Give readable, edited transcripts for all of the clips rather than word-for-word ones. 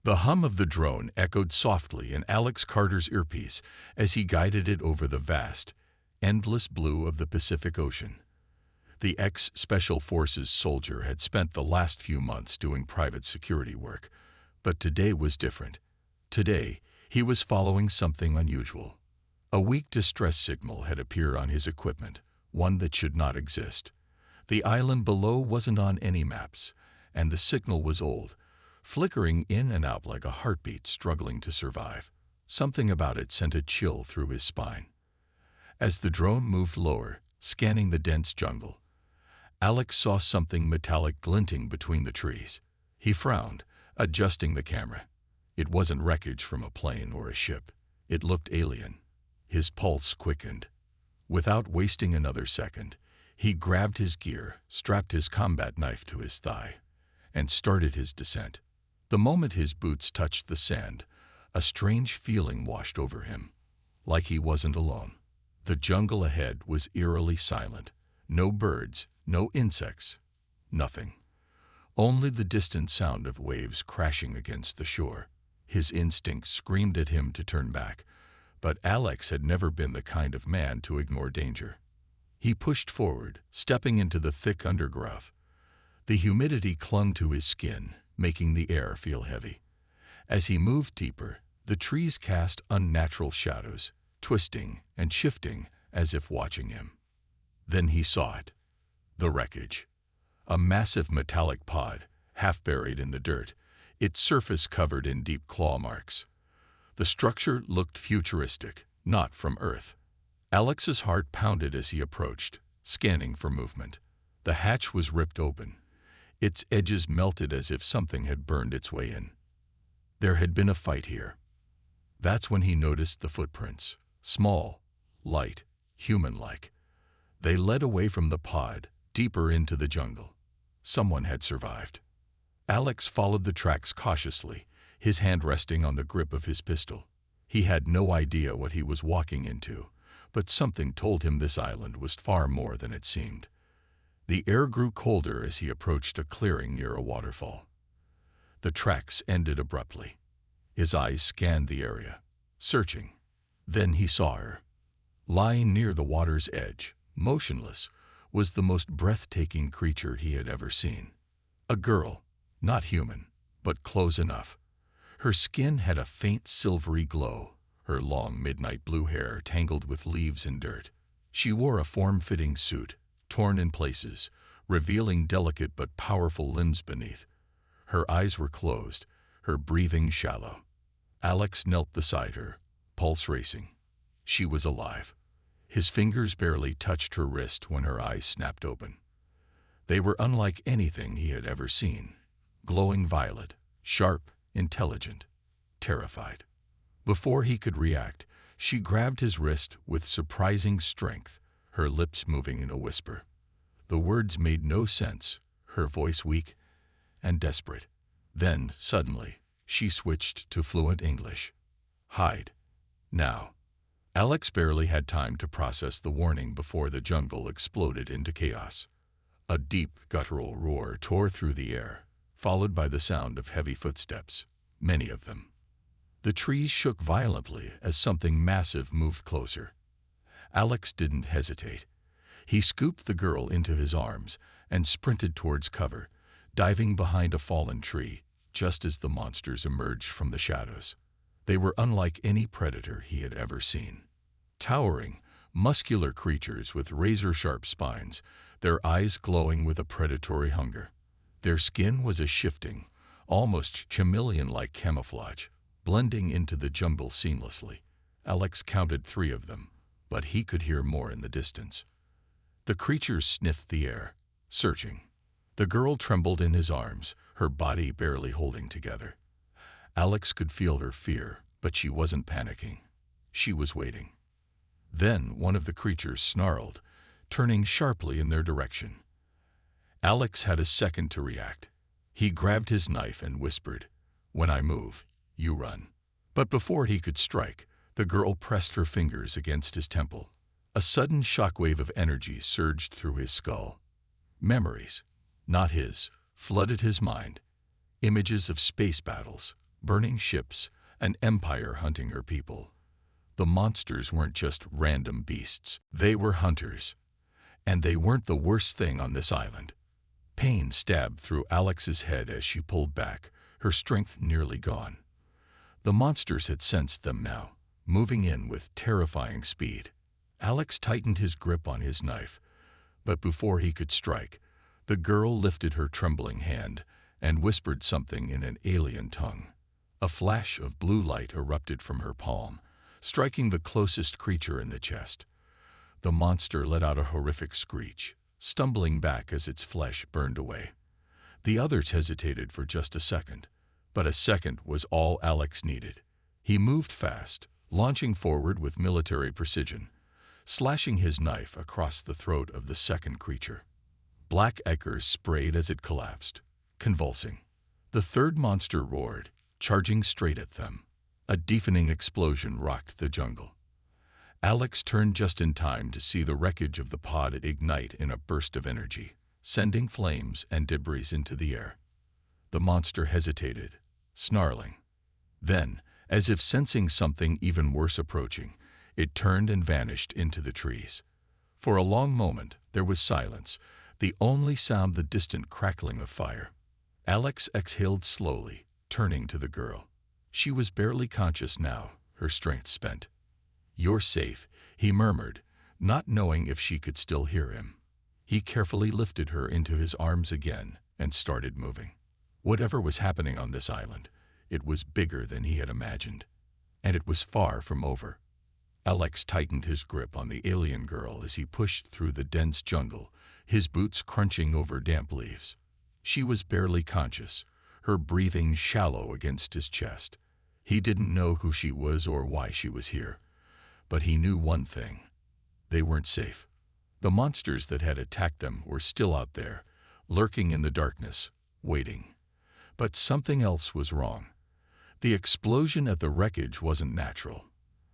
The hum of the drone echoed softly in Alex Carter's earpiece as he guided it over the vast, endless blue of the Pacific Ocean. The ex-Special Forces soldier had spent the last few months doing private security work, but today was different. Today, he was following something unusual. A weak distress signal had appeared on his equipment, one that should not exist. The island below wasn't on any maps, and the signal was old, flickering in and out like a heartbeat struggling to survive. Something about it sent a chill through his spine. As the drone moved lower, scanning the dense jungle, Alex saw something metallic glinting between the trees. He frowned, adjusting the camera. It wasn't wreckage from a plane or a ship. It looked alien. His pulse quickened. Without wasting another second, he grabbed his gear, strapped his combat knife to his thigh, and started his descent. The moment his boots touched the sand, a strange feeling washed over him, like he wasn't alone. The jungle ahead was eerily silent. No birds, no insects, nothing. Only the distant sound of waves crashing against the shore. His instincts screamed at him to turn back, but Alex had never been the kind of man to ignore danger. He pushed forward, stepping into the thick undergrowth. The humidity clung to his skin, making the air feel heavy. As he moved deeper, the trees cast unnatural shadows, twisting and shifting as if watching him. Then he saw it. The wreckage. A massive metallic pod, half buried in the dirt, its surface covered in deep claw marks. The structure looked futuristic, not from Earth. Alex's heart pounded as he approached, scanning for movement. The hatch was ripped open. Its edges melted as if something had burned its way in. There had been a fight here. That's when he noticed the footprints. Small, light, human-like. They led away from the pod, deeper into the jungle. Someone had survived. Alex followed the tracks cautiously, his hand resting on the grip of his pistol. He had no idea what he was walking into, but something told him this island was far more than it seemed. The air grew colder as he approached a clearing near a waterfall. The tracks ended abruptly. His eyes scanned the area, searching. Then he saw her. Lying near the water's edge, motionless, was the most breathtaking creature he had ever seen. A girl, not human, but close enough. Her skin had a faint silvery glow, her long midnight blue hair tangled with leaves and dirt. She wore a form-fitting suit, torn in places, revealing delicate but powerful limbs beneath. Her eyes were closed, her breathing shallow. Alex knelt beside her, pulse racing. She was alive. His fingers barely touched her wrist when her eyes snapped open. They were unlike anything he had ever seen. Glowing violet, sharp, intelligent, terrified. Before he could react, she grabbed his wrist with surprising strength, her lips moving in a whisper. The words made no sense, her voice weak and desperate. Then, suddenly, she switched to fluent English. "Hide. Now." Alex barely had time to process the warning before the jungle exploded into chaos. A deep, guttural roar tore through the air, followed by the sound of heavy footsteps, many of them. The trees shook violently as something massive moved closer. Alex didn't hesitate. He scooped the girl into his arms and sprinted towards cover, diving behind a fallen tree just as the monsters emerged from the shadows. They were unlike any predator he had ever seen. Towering, muscular creatures with razor-sharp spines, their eyes glowing with a predatory hunger. Their skin was a shifting, almost chameleon-like camouflage, blending into the jungle seamlessly. Alex counted 3 of them, but he could hear more in the distance. The creatures sniffed the air, searching. The girl trembled in his arms, her body barely holding together. Alex could feel her fear, but she wasn't panicking. She was waiting. Then one of the creatures snarled, turning sharply in their direction. Alex had a second to react. He grabbed his knife and whispered, "When I move, you run." But before he could strike, the girl pressed her fingers against his temple. A sudden shockwave of energy surged through his skull. Memories, not his, flooded his mind. Images of space battles, burning ships, an empire hunting her people. The monsters weren't just random beasts. They were hunters. And they weren't the worst thing on this island. Pain stabbed through Alex's head as she pulled back, her strength nearly gone. The monsters had sensed them now, moving in with terrifying speed. Alex tightened his grip on his knife, but before he could strike, the girl lifted her trembling hand and whispered something in an alien tongue. A flash of blue light erupted from her palm, striking the closest creature in the chest. The monster let out a horrific screech, stumbling back as its flesh burned away. The others hesitated for just a second, but a second was all Alex needed. He moved fast, launching forward with military precision, slashing his knife across the throat of the second creature. Black echers sprayed as it collapsed, convulsing. The third monster roared, charging straight at them. A deafening explosion rocked the jungle. Alex turned just in time to see the wreckage of the pod ignite in a burst of energy, sending flames and debris into the air. The monster hesitated, snarling. Then, as if sensing something even worse approaching, it turned and vanished into the trees. For a long moment, there was silence, the only sound the distant crackling of fire. Alex exhaled slowly, turning to the girl. She was barely conscious now, her strength spent. "You're safe," he murmured, not knowing if she could still hear him. He carefully lifted her into his arms again and started moving. Whatever was happening on this island, it was bigger than he had imagined, and it was far from over. Alex tightened his grip on the alien girl as he pushed through the dense jungle, his boots crunching over damp leaves. She was barely conscious, her breathing shallow against his chest. He didn't know who she was or why she was here, but he knew one thing. They weren't safe. The monsters that had attacked them were still out there, lurking in the darkness, waiting. But something else was wrong. The explosion at the wreckage wasn't natural.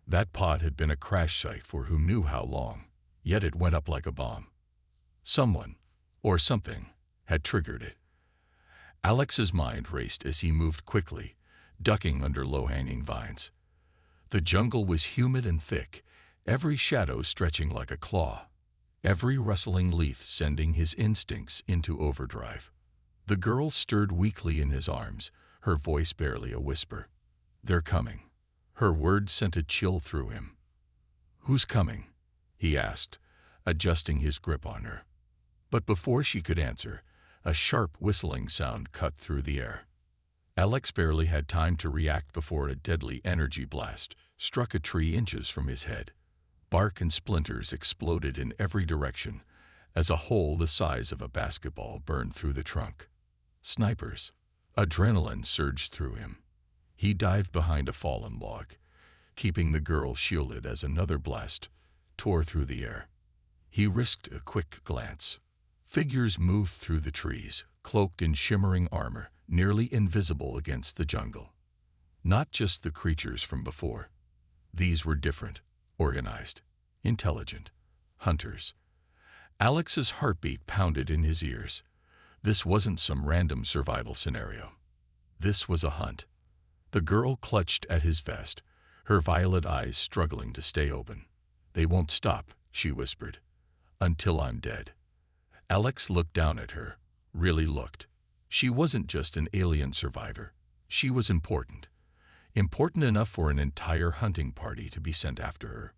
That pod had been a crash site for who knew how long, yet it went up like a bomb. Someone, or something, had triggered it. Alex's mind raced as he moved quickly, ducking under low-hanging vines. The jungle was humid and thick, every shadow stretching like a claw, every rustling leaf sending his instincts into overdrive. The girl stirred weakly in his arms, her voice barely a whisper. "They're coming." Her words sent a chill through him. "Who's coming?" he asked, adjusting his grip on her. But before she could answer, a sharp whistling sound cut through the air. Alex barely had time to react before a deadly energy blast struck a tree inches from his head. Bark and splinters exploded in every direction as a hole the size of a basketball burned through the trunk. Snipers. Adrenaline surged through him. He dived behind a fallen log, keeping the girl shielded as another blast tore through the air. He risked a quick glance. Figures moved through the trees, cloaked in shimmering armor, nearly invisible against the jungle. Not just the creatures from before. These were different, organized, intelligent, hunters. Alex's heartbeat pounded in his ears. This wasn't some random survival scenario. This was a hunt. The girl clutched at his vest, her violet eyes struggling to stay open. "They won't stop," she whispered, "until I'm dead." Alex looked down at her, really looked. She wasn't just an alien survivor. She was important. Important enough for an entire hunting party to be sent after her.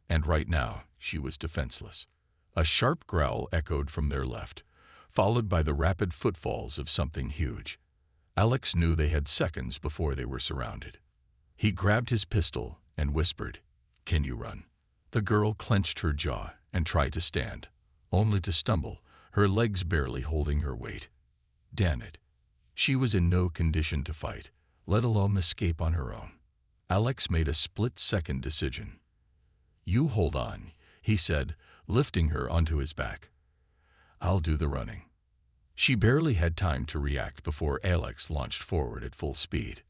And right now, she was defenseless. A sharp growl echoed from their left, followed by the rapid footfalls of something huge. Alex knew they had seconds before they were surrounded. He grabbed his pistol and whispered, "Can you run?" The girl clenched her jaw and tried to stand, only to stumble, her legs barely holding her weight. Damn it. She was in no condition to fight, let alone escape on her own. Alex made a split-second decision. "You hold on," he said, lifting her onto his back. "I'll do the running." She barely had time to react before Alex launched forward at full speed.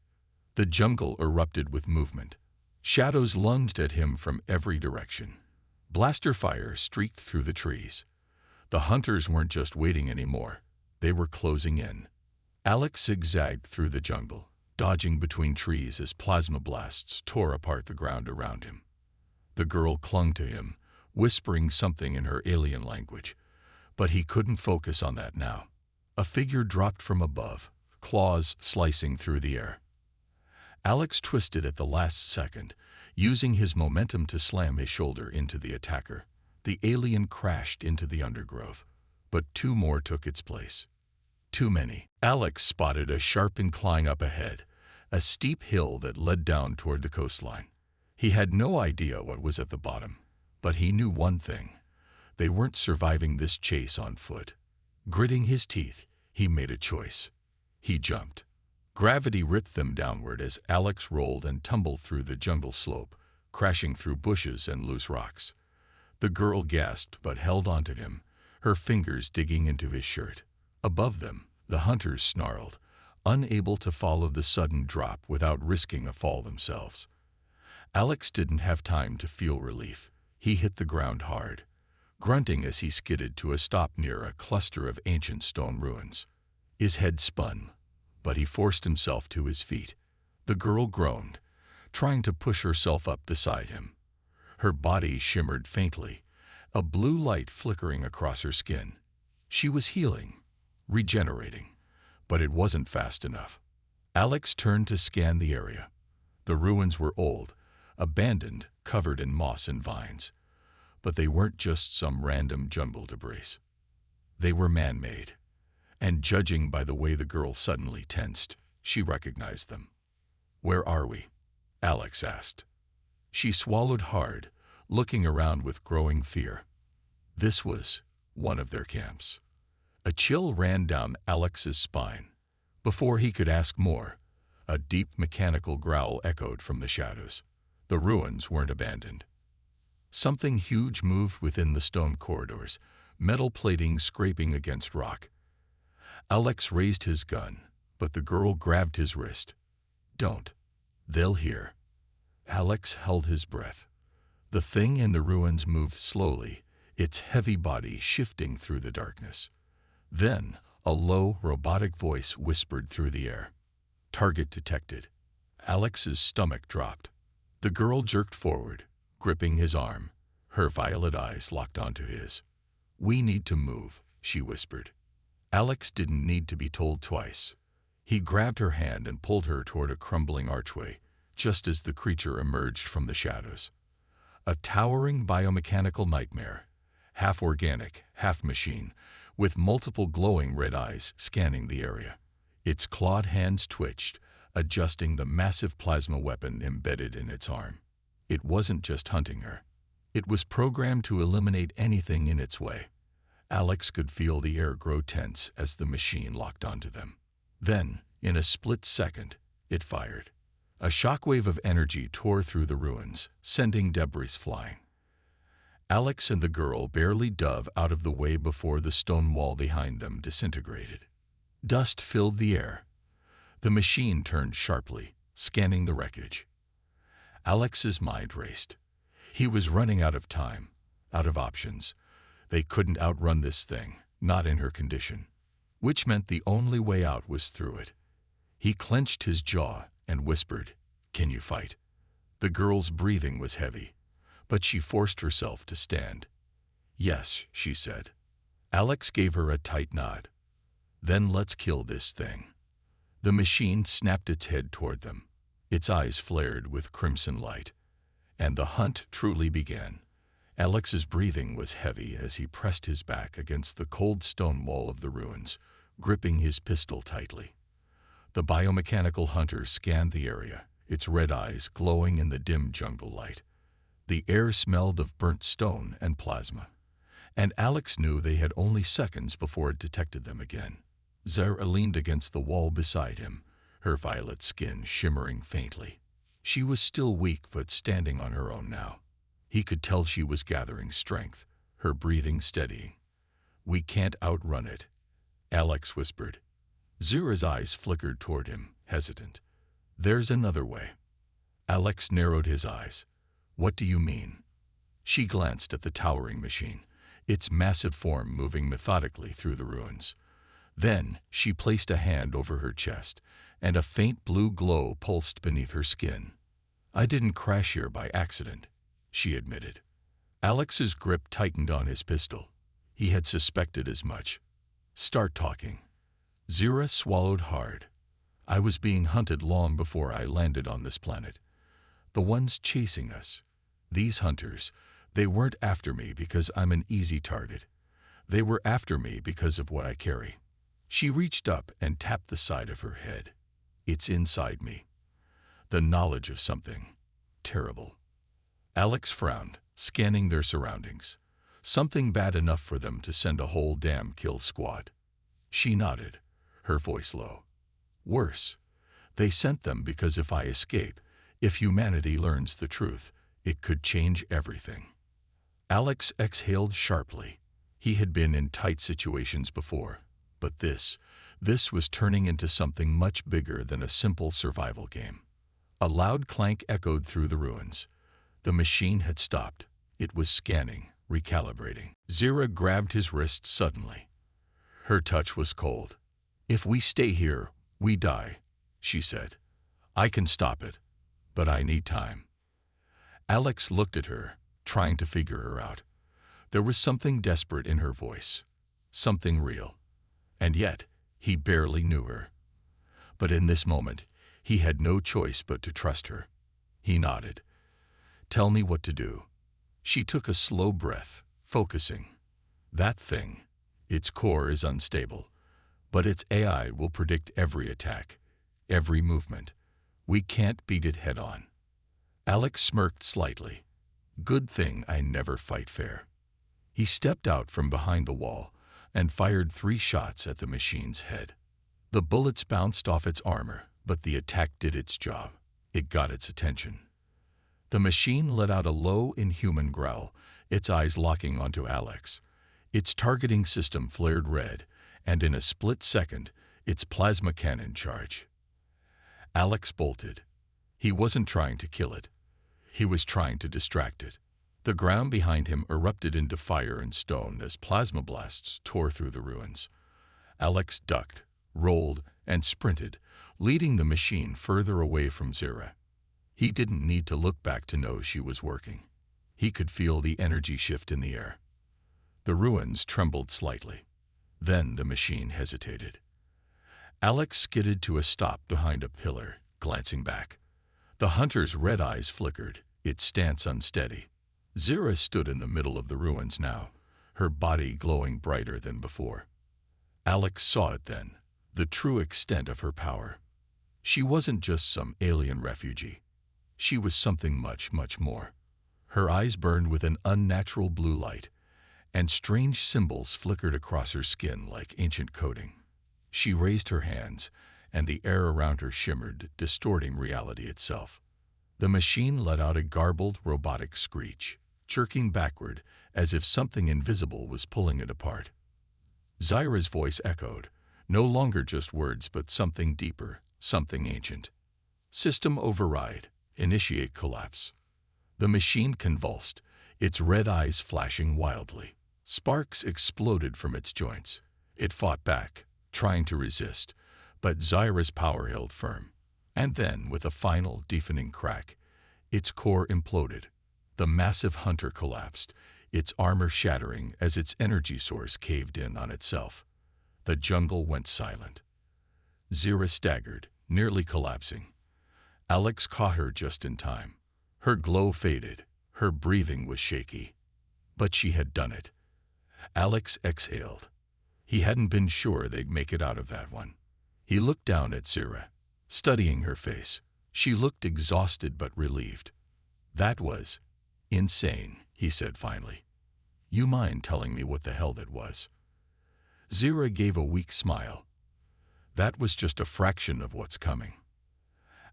The jungle erupted with movement. Shadows lunged at him from every direction. Blaster fire streaked through the trees. The hunters weren't just waiting anymore. They were closing in. Alex zigzagged through the jungle, dodging between trees as plasma blasts tore apart the ground around him. The girl clung to him, whispering something in her alien language, but he couldn't focus on that now. A figure dropped from above, claws slicing through the air. Alex twisted at the last second, using his momentum to slam his shoulder into the attacker. The alien crashed into the undergrowth, but two more took its place. Too many. Alex spotted a sharp incline up ahead, a steep hill that led down toward the coastline. He had no idea what was at the bottom, but he knew one thing. They weren't surviving this chase on foot. Gritting his teeth, he made a choice. He jumped. Gravity ripped them downward as Alex rolled and tumbled through the jungle slope, crashing through bushes and loose rocks. The girl gasped but held onto him, her fingers digging into his shirt. Above them, the hunters snarled, unable to follow the sudden drop without risking a fall themselves. Alex didn't have time to feel relief. He hit the ground hard, grunting as he skidded to a stop near a cluster of ancient stone ruins. His head spun, but he forced himself to his feet. The girl groaned, trying to push herself up beside him. Her body shimmered faintly, a blue light flickering across her skin. She was healing, regenerating, but it wasn't fast enough. Alex turned to scan the area. The ruins were old, abandoned, covered in moss and vines. But they weren't just some random jungle debris. They were man-made, and judging by the way the girl suddenly tensed, she recognized them. "Where are we?" Alex asked. She swallowed hard, looking around with growing fear. This was one of their camps. A chill ran down Alex's spine. Before he could ask more, a deep mechanical growl echoed from the shadows. The ruins weren't abandoned. Something huge moved within the stone corridors, metal plating scraping against rock. Alex raised his gun, but the girl grabbed his wrist. "Don't. They'll hear." Alex held his breath. The thing in the ruins moved slowly, its heavy body shifting through the darkness. Then, a low, robotic voice whispered through the air. "Target detected." Alex's stomach dropped. The girl jerked forward, gripping his arm. Her violet eyes locked onto his. "We need to move," she whispered. Alex didn't need to be told twice. He grabbed her hand and pulled her toward a crumbling archway, just as the creature emerged from the shadows. A towering biomechanical nightmare, half organic, half machine, with multiple glowing red eyes scanning the area. Its clawed hands twitched, adjusting the massive plasma weapon embedded in its arm. It wasn't just hunting her. It was programmed to eliminate anything in its way. Alex could feel the air grow tense as the machine locked onto them. Then, in a split second, it fired. A shockwave of energy tore through the ruins, sending debris flying. Alex and the girl barely dove out of the way before the stone wall behind them disintegrated. Dust filled the air. The machine turned sharply, scanning the wreckage. Alex's mind raced. He was running out of time, out of options. They couldn't outrun this thing, not in her condition, which meant the only way out was through it. He clenched his jaw and whispered, "Can you fight?" The girl's breathing was heavy, but she forced herself to stand. "Yes," she said. Alex gave her a tight nod. "Then let's kill this thing." The machine snapped its head toward them. Its eyes flared with crimson light, and the hunt truly began. Alex's breathing was heavy as he pressed his back against the cold stone wall of the ruins, gripping his pistol tightly. The biomechanical hunter scanned the area, its red eyes glowing in the dim jungle light. The air smelled of burnt stone and plasma, and Alex knew they had only seconds before it detected them again. Zara leaned against the wall beside him, her violet skin shimmering faintly. She was still weak but standing on her own now. He could tell she was gathering strength, her breathing steadying. "We can't outrun it," Alex whispered. Zara's eyes flickered toward him, hesitant. "There's another way." Alex narrowed his eyes. "What do you mean?" She glanced at the towering machine, its massive form moving methodically through the ruins. Then she placed a hand over her chest, and a faint blue glow pulsed beneath her skin. "I didn't crash here by accident," she admitted. Alex's grip tightened on his pistol. He had suspected as much. "Start talking." Zira swallowed hard. "I was being hunted long before I landed on this planet. The ones chasing us, these hunters, they weren't after me because I'm an easy target. They were after me because of what I carry." She reached up and tapped the side of her head. "It's inside me. The knowledge of something terrible." Alex frowned, scanning their surroundings. Something bad enough for them to send a whole damn kill squad. She nodded, her voice low. "Worse. They sent them because if I escape, if humanity learns the truth, it could change everything." Alex exhaled sharply. He had been in tight situations before, but this was turning into something much bigger than a simple survival game. A loud clank echoed through the ruins. The machine had stopped. It was scanning, recalibrating. Zira grabbed his wrist suddenly. Her touch was cold. "If we stay here, we die," she said. "I can stop it, but I need time." Alex looked at her, trying to figure her out. There was something desperate in her voice, something real. And yet, he barely knew her. But in this moment, he had no choice but to trust her. He nodded. "Tell me what to do." She took a slow breath, focusing. "That thing, its core is unstable, but its AI will predict every attack, every movement. We can't beat it head on." Alex smirked slightly. "Good thing I never fight fair." He stepped out from behind the wall and fired 3 shots at the machine's head. The bullets bounced off its armor, but the attack did its job. It got its attention. The machine let out a low, inhuman growl, its eyes locking onto Alex. Its targeting system flared red, and in a split second, its plasma cannon charged. Alex bolted. He wasn't trying to kill it. He was trying to distract it. The ground behind him erupted into fire and stone as plasma blasts tore through the ruins. Alex ducked, rolled, and sprinted, leading the machine further away from Zira. He didn't need to look back to know she was working. He could feel the energy shift in the air. The ruins trembled slightly. Then the machine hesitated. Alex skidded to a stop behind a pillar, glancing back. The hunter's red eyes flickered, its stance unsteady. Zira stood in the middle of the ruins now, her body glowing brighter than before. Alex saw it then, the true extent of her power. She wasn't just some alien refugee. She was something much, much more. Her eyes burned with an unnatural blue light, and strange symbols flickered across her skin like ancient coding. She raised her hands, and the air around her shimmered, distorting reality itself. The machine let out a garbled, robotic screech, jerking backward as if something invisible was pulling it apart. Zira's voice echoed, no longer just words but something deeper, something ancient. "System override. Initiate collapse." The machine convulsed, its red eyes flashing wildly. Sparks exploded from its joints. It fought back, trying to resist, but Zira's power held firm. And then, with a final, deafening crack, its core imploded. The massive hunter collapsed, its armor shattering as its energy source caved in on itself. The jungle went silent. Zira staggered, nearly collapsing. Alex caught her just in time. Her glow faded, her breathing was shaky. But she had done it. Alex exhaled. He hadn't been sure they'd make it out of that one. He looked down at Zira, studying her face. She looked exhausted but relieved. "That was insane," he said finally. "You mind telling me what the hell that was?" Zira gave a weak smile. "That was just a fraction of what's coming."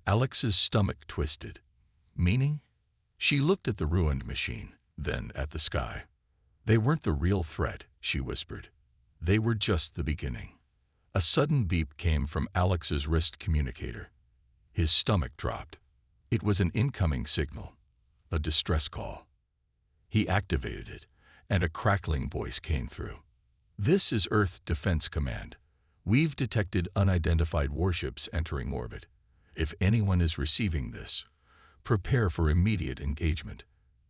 Alex's stomach twisted. "Meaning?" She looked at the ruined machine, then at the sky. "They weren't the real threat," she whispered. "They were just the beginning." A sudden beep came from Alex's wrist communicator. His stomach dropped. It was an incoming signal, a distress call. He activated it, and a crackling voice came through. "This is Earth Defense Command. We've detected unidentified warships entering orbit. If anyone is receiving this, prepare for immediate engagement.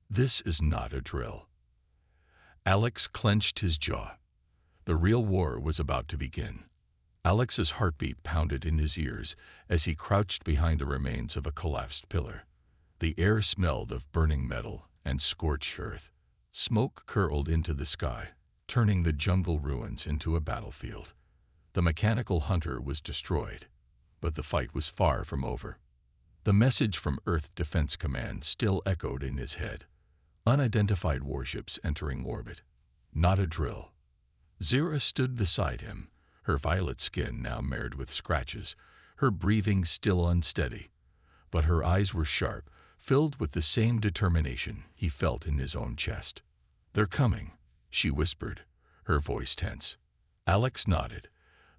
This is not a drill." Alex clenched his jaw. The real war was about to begin. Alex's heartbeat pounded in his ears as he crouched behind the remains of a collapsed pillar. The air smelled of burning metal and scorched earth. Smoke curled into the sky, turning the jungle ruins into a battlefield. The mechanical hunter was destroyed, but the fight was far from over. The message from Earth Defense Command still echoed in his head. Unidentified warships entering orbit. Not a drill. Zira stood beside him, her violet skin now marred with scratches, her breathing still unsteady. But her eyes were sharp, filled with the same determination he felt in his own chest. "They're coming," she whispered, her voice tense. Alex nodded.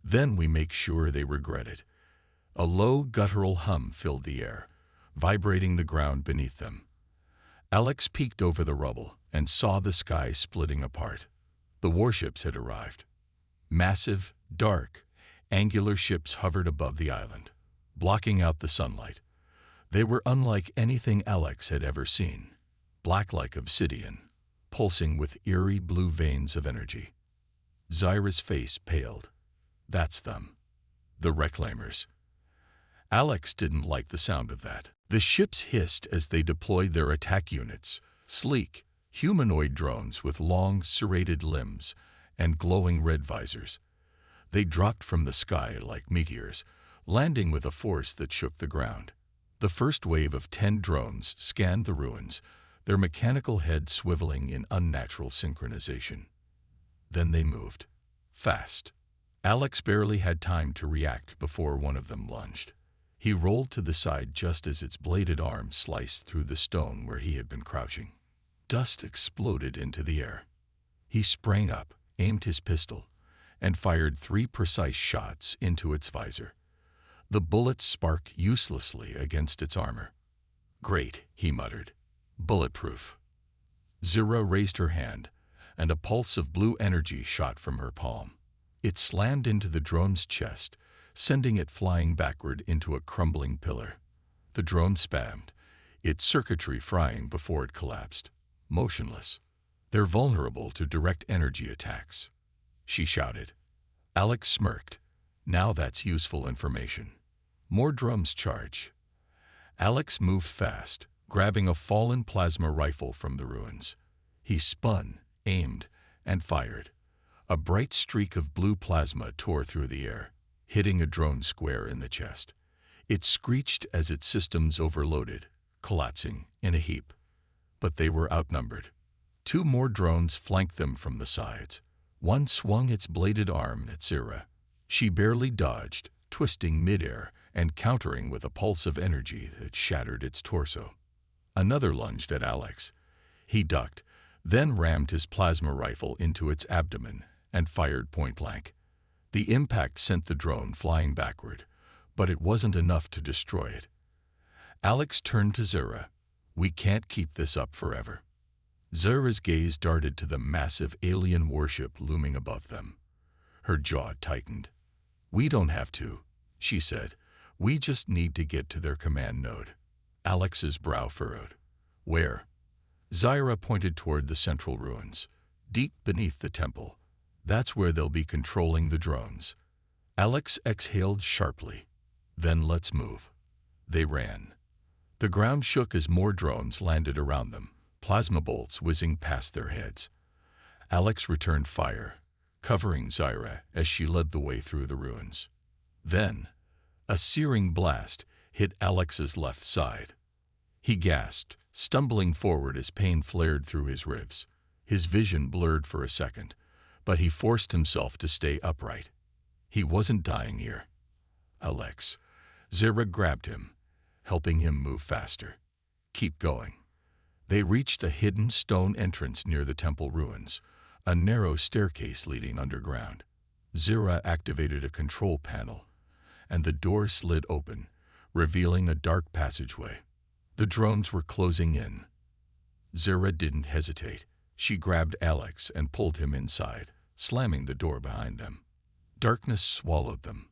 "Then we make sure they regret it." A low, guttural hum filled the air, vibrating the ground beneath them. Alex peeked over the rubble and saw the sky splitting apart. The warships had arrived. Massive, dark, angular ships hovered above the island, blocking out the sunlight. They were unlike anything Alex had ever seen, black like obsidian, pulsing with eerie blue veins of energy. Zyra's face paled. "That's them. The Reclaimers." Alex didn't like the sound of that. The ships hissed as they deployed their attack units, sleek, humanoid drones with long, serrated limbs and glowing red visors. They dropped from the sky like meteors, landing with a force that shook the ground. The first wave of 10 drones scanned the ruins, their mechanical heads swiveling in unnatural synchronization. Then they moved. Fast. Alex barely had time to react before one of them lunged. He rolled to the side just as its bladed arm sliced through the stone where he had been crouching. Dust exploded into the air. He sprang up, aimed his pistol, and fired 3 precise shots into its visor. The bullets sparked uselessly against its armor. "Great," he muttered. "Bulletproof." Zira raised her hand, and a pulse of blue energy shot from her palm. It slammed into the drone's chest, sending it flying backward into a crumbling pillar. The drone spammed, its circuitry frying before it collapsed, motionless. "They're vulnerable to direct energy attacks," she shouted. Alex smirked. "Now that's useful information." More drums charge. Alex moved fast, grabbing a fallen plasma rifle from the ruins. He spun, aimed, and fired. A bright streak of blue plasma tore through the air, hitting a drone square in the chest. It screeched as its systems overloaded, collapsing in a heap. But they were outnumbered. 2 more drones flanked them from the sides. One swung its bladed arm at Zira. She barely dodged, twisting midair and countering with a pulse of energy that shattered its torso. Another lunged at Alex. He ducked, then rammed his plasma rifle into its abdomen and fired point-blank. The impact sent the drone flying backward, but it wasn't enough to destroy it. Alex turned to Zira. "We can't keep this up forever." Zira's gaze darted to the massive alien warship looming above them. Her jaw tightened. "We don't have to," she said. "We just need to get to their command node." Alex's brow furrowed. "Where?" Zira pointed toward the central ruins, deep beneath the temple. "That's where they'll be controlling the drones." Alex exhaled sharply. "Then let's move." They ran. The ground shook as more drones landed around them, plasma bolts whizzing past their heads. Alex returned fire, covering Zira as she led the way through the ruins. Then, a searing blast hit Alex's left side. He gasped, stumbling forward as pain flared through his ribs. His vision blurred for a second, but he forced himself to stay upright. He wasn't dying here. "Alex." Zira grabbed him, helping him move faster. "Keep going." They reached a hidden stone entrance near the temple ruins, a narrow staircase leading underground. Zira activated a control panel, and the door slid open, revealing a dark passageway. The drones were closing in. Zira didn't hesitate. She grabbed Alex and pulled him inside, slamming the door behind them. Darkness swallowed them.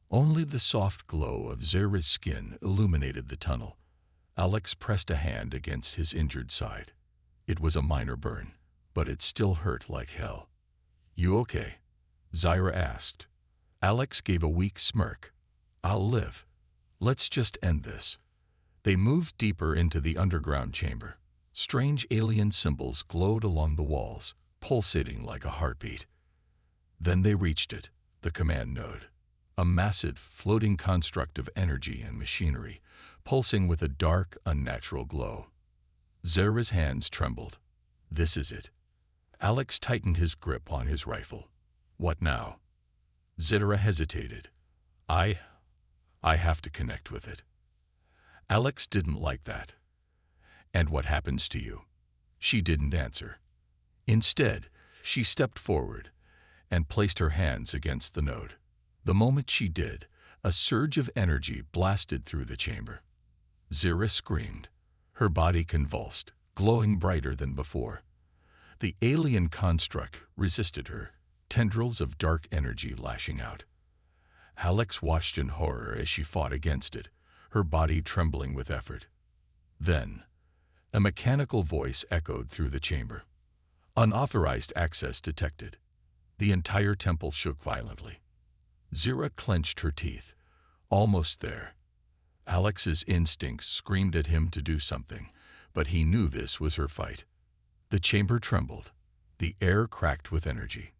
Only the soft glow of Zera's skin illuminated the tunnel. Alex pressed a hand against his injured side. It was a minor burn, but it still hurt like hell. "You okay?" Zera asked. Alex gave a weak smirk. "I'll live. Let's just end this." They moved deeper into the underground chamber. Strange alien symbols glowed along the walls, pulsating like a heartbeat. Then they reached it, the command node. A massive, floating construct of energy and machinery, pulsing with a dark, unnatural glow. Zera's hands trembled. "This is it." Alex tightened his grip on his rifle. "What now?" Zera hesitated. I have to connect with it." Alex didn't like that. "And what happens to you?" She didn't answer. Instead, she stepped forward and placed her hands against the node. The moment she did, a surge of energy blasted through the chamber. Zera screamed. Her body convulsed, glowing brighter than before. The alien construct resisted her, tendrils of dark energy lashing out. Alex watched in horror as she fought against it, her body trembling with effort. Then, a mechanical voice echoed through the chamber. "Unauthorized access detected." The entire temple shook violently. Zera clenched her teeth. Almost there. Alex's instincts screamed at him to do something, but he knew this was her fight. The chamber trembled. The air cracked with energy.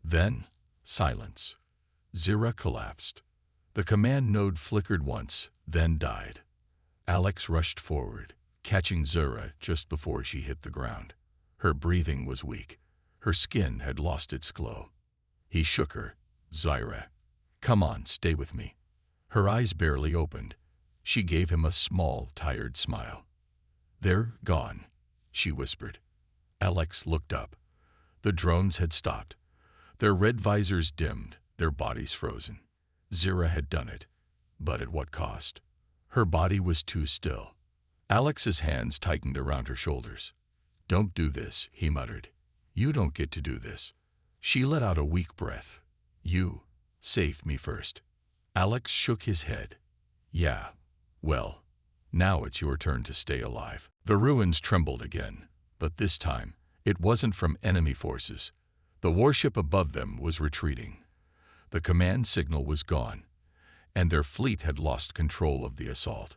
Then, silence. Zera collapsed. The command node flickered once, then died. Alex rushed forward, catching Zera just before she hit the ground. Her breathing was weak. Her skin had lost its glow. He shook her. "Zera, come on, stay with me." Her eyes barely opened. She gave him a small, tired smile. "They're gone," she whispered. Alex looked up. The drones had stopped. Their red visors dimmed, their bodies frozen. Zera had done it, but at what cost? Her body was too still. Alex's hands tightened around her shoulders. "Don't do this," he muttered. "You don't get to do this." She let out a weak breath. "You saved me first." Alex shook his head. "Yeah, well, now it's your turn to stay alive." The ruins trembled again, but this time it wasn't from enemy forces. The warship above them was retreating. The command signal was gone, and their fleet had lost control of the assault.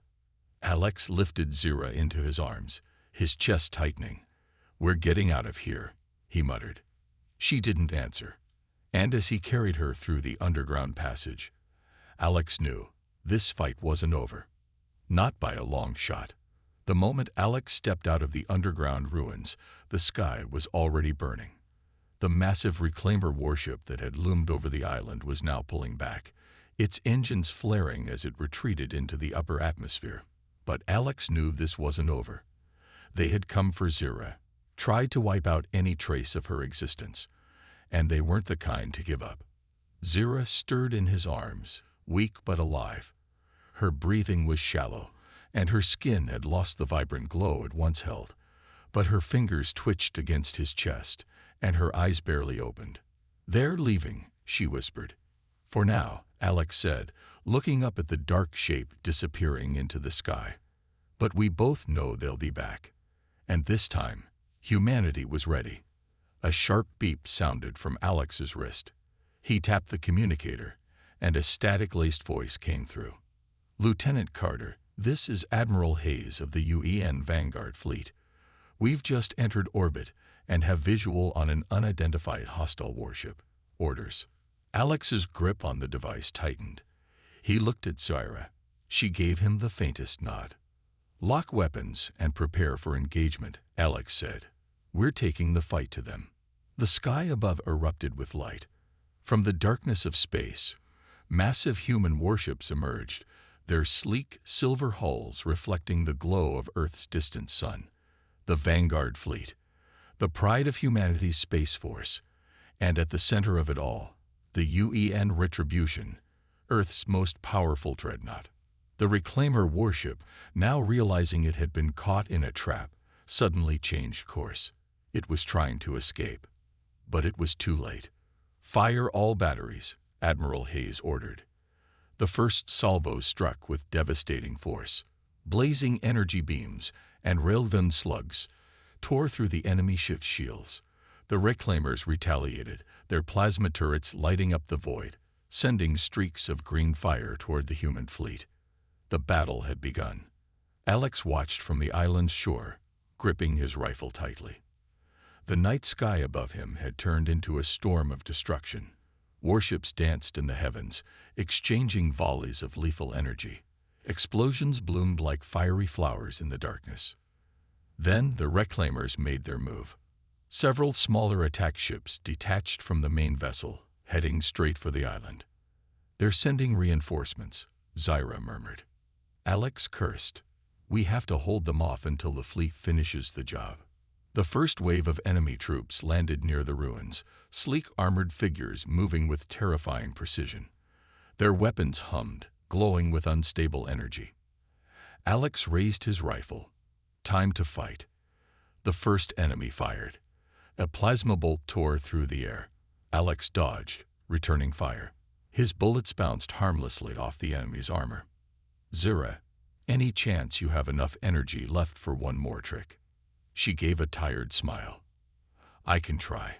Alex lifted Zera into his arms, his chest tightening. "We're getting out of here," he muttered. She didn't answer, and as he carried her through the underground passage, Alex knew this fight wasn't over. Not by a long shot. The moment Alex stepped out of the underground ruins, the sky was already burning. The massive reclaimer warship that had loomed over the island was now pulling back, its engines flaring as it retreated into the upper atmosphere. But Alex knew this wasn't over. They had come for Zera, tried to wipe out any trace of her existence, and they weren't the kind to give up. Zera stirred in his arms, weak but alive. Her breathing was shallow, and her skin had lost the vibrant glow it once held. But her fingers twitched against his chest, and her eyes barely opened. "They're leaving," she whispered. "For now," Alex said, looking up at the dark shape disappearing into the sky. "But we both know they'll be back." And this time, humanity was ready. A sharp beep sounded from Alex's wrist. He tapped the communicator, and a static-laced voice came through. "Lieutenant Carter, this is Admiral Hayes of the UN Vanguard Fleet. We've just entered orbit and have visual on an unidentified hostile warship. Orders." Alex's grip on the device tightened. He looked at Zera. She gave him the faintest nod. "Lock weapons and prepare for engagement," Alex said. "We're taking the fight to them." The sky above erupted with light. From the darkness of space, massive human warships emerged, their sleek silver hulls reflecting the glow of Earth's distant sun. The Vanguard Fleet, the pride of humanity's space force, and at the center of it all, the UN Retribution, Earth's most powerful dreadnought. The Reclaimer warship, now realizing it had been caught in a trap, suddenly changed course. It was trying to escape. But it was too late. "Fire all batteries," Admiral Hayes ordered. The first salvo struck with devastating force. Blazing energy beams and railgun slugs tore through the enemy ship's shields. The reclaimers retaliated, their plasma turrets lighting up the void, sending streaks of green fire toward the human fleet. The battle had begun. Alex watched from the island's shore, gripping his rifle tightly. The night sky above him had turned into a storm of destruction. Warships danced in the heavens, exchanging volleys of lethal energy. Explosions bloomed like fiery flowers in the darkness. Then the reclaimers made their move. Several smaller attack ships detached from the main vessel, heading straight for the island. "They're sending reinforcements," Zyra murmured. Alex cursed. "We have to hold them off until the fleet finishes the job." The first wave of enemy troops landed near the ruins, sleek armored figures moving with terrifying precision. Their weapons hummed, glowing with unstable energy. Alex raised his rifle. Time to fight. The first enemy fired. A plasma bolt tore through the air. Alex dodged, returning fire. His bullets bounced harmlessly off the enemy's armor. "Zyra, any chance you have enough energy left for one more trick?" She gave a tired smile. "I can try."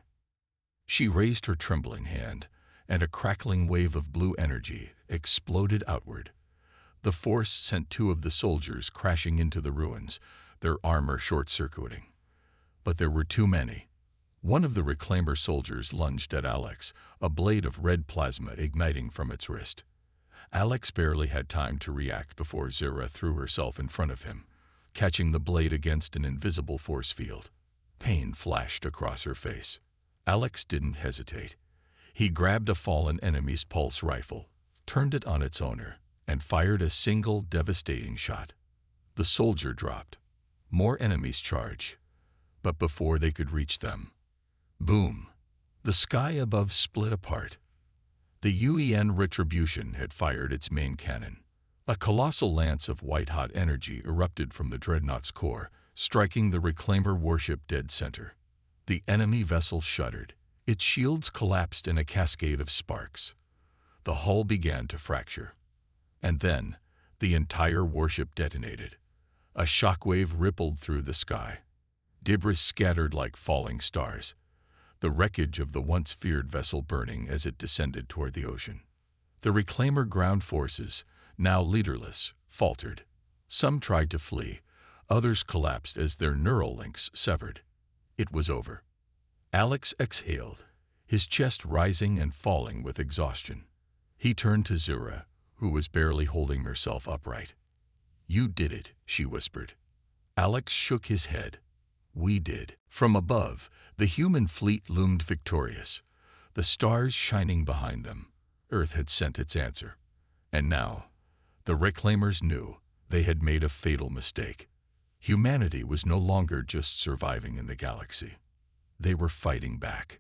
She raised her trembling hand, and a crackling wave of blue energy exploded outward. The force sent two of the soldiers crashing into the ruins, their armor short-circuiting. But there were too many. One of the reclaimer soldiers lunged at Alex, a blade of red plasma igniting from its wrist. Alex barely had time to react before Zyra threw herself in front of him, catching the blade against an invisible force field. Pain flashed across her face. Alex didn't hesitate. He grabbed a fallen enemy's pulse rifle, turned it on its owner, and fired a single devastating shot. The soldier dropped. More enemies charged. But before they could reach them, boom! The sky above split apart. The UEN Retribution had fired its main cannon. A colossal lance of white-hot energy erupted from the dreadnought's core, striking the reclaimer warship dead center. The enemy vessel shuddered. Its shields collapsed in a cascade of sparks. The hull began to fracture. And then, the entire warship detonated. A shockwave rippled through the sky. Debris scattered like falling stars. The wreckage of the once feared vessel burning as it descended toward the ocean. The reclaimer ground forces, now leaderless, faltered. Some tried to flee. Others collapsed as their neural links severed. It was over. Alex exhaled, his chest rising and falling with exhaustion. He turned to Zyra, who was barely holding herself upright. "You did it," she whispered. Alex shook his head. "We did." From above, the human fleet loomed victorious, the stars shining behind them. Earth had sent its answer. And now, the reclaimers knew they had made a fatal mistake. Humanity was no longer just surviving in the galaxy. They were fighting back.